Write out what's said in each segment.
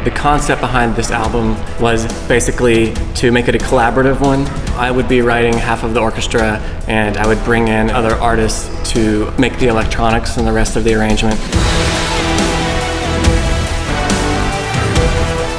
The concept behind this album was basically to make it a collaborative one. I would be writing half of the orchestra, and I would bring in other artists to make the electronics and the rest of the arrangement.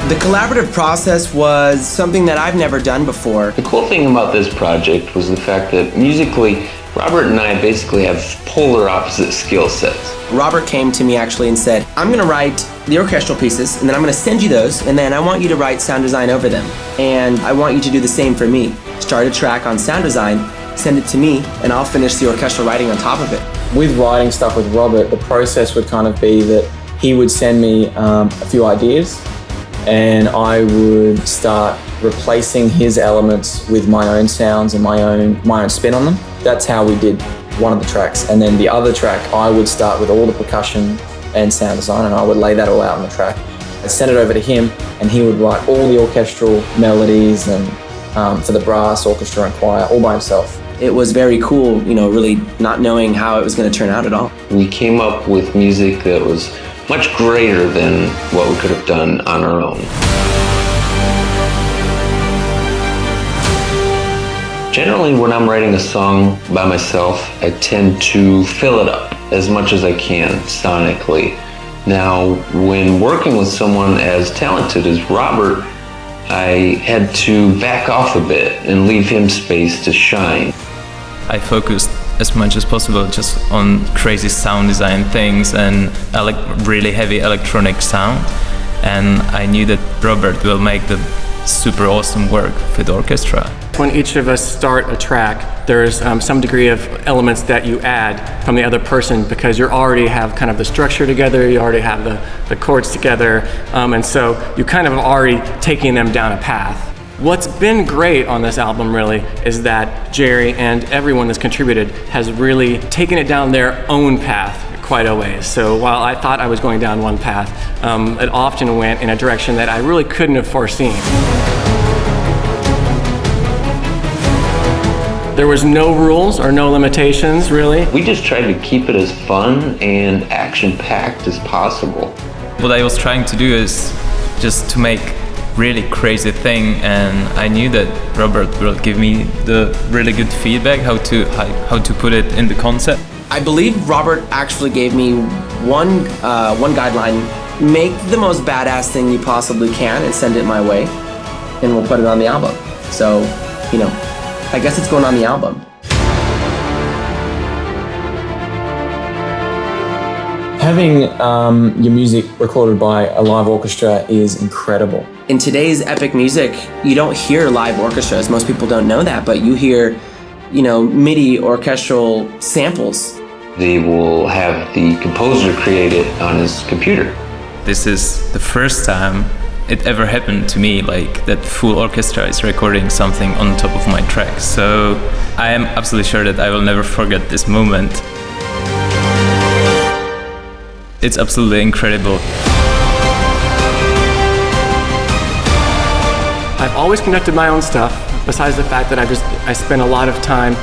The collaborative process was something that I've never done before. The cool thing about this project was the fact that musically, Robert and I basically have polar opposite skill sets. Robert came to me actually and said, I'm going to write the orchestral pieces, and then I'm going to send you those, and then I want you to write sound design over them. And I want you to do the same for me. Start a track on sound design, send it to me, and I'll finish the orchestral writing on top of it. With writing stuff with Robert, the process would kind of be that he would send me a few ideas, and I would start replacing his elements with my own sounds and my own spin on them. That's how we did one of the tracks. And then the other track, I would start with all the percussion and sound design, and I would lay that all out on the track. I'd send it over to him, and he would write all the orchestral melodies and for the brass, orchestra, and choir all by himself. It was very cool, really not knowing how it was going to turn out at all. We came up with music that was much greater than what we could have done on our own. Generally, when I'm writing a song by myself, I tend to fill it up as much as I can sonically. Now, when working with someone as talented as Robert, I had to back off a bit and leave him space to shine. I focused as much as possible just on crazy sound design things and really heavy electronic sound, and I knew that Robert will make the super awesome work for the orchestra. When each of us start a track, there's some degree of elements that you add from the other person because you already have kind of the structure together, you already have the chords together, and so you kind of already taking them down a path. What's been great on this album really is that Jerry and everyone that's contributed has really taken it down their own path quite a ways. So while I thought I was going down one path, it often went in a direction that I really couldn't have foreseen. There was no rules or no limitations, really. We just tried to keep it as fun and action-packed as possible. What I was trying to do is just to make really crazy thing, and I knew that Robert will give me the really good feedback how to put it in the concept. I believe Robert actually gave me one guideline: make the most badass thing you possibly can and send it my way, and we'll put it on the album. So, I guess it's going on the album. Having your music recorded by a live orchestra is incredible. In today's epic music, you don't hear live orchestras. Most people don't know that, but you hear, MIDI orchestral samples. They will have the composer create it on his computer. This is the first time it ever happened to me, that full orchestra is recording something on top of my track. So I am absolutely sure that I will never forget this moment. It's absolutely incredible. I've always conducted my own stuff, besides the fact that I spent a lot of time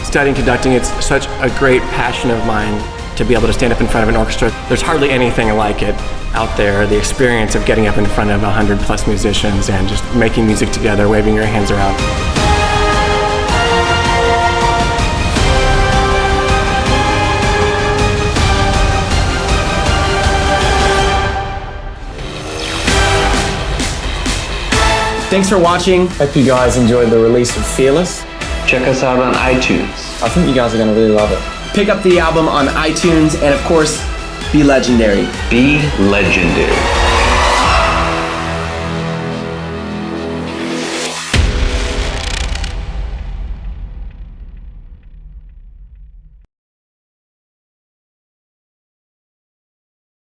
studying conducting. It's such a great passion of mine to be able to stand up in front of an orchestra. There's hardly anything like it out there. The experience of getting up in front of 100+ musicians and just making music together, waving your hands around. Thanks for watching. Hope you guys enjoyed the release of Fearless. Check us out on iTunes. I think you guys are going to really love it. Pick up the album on iTunes, and of course, be legendary. Be legendary.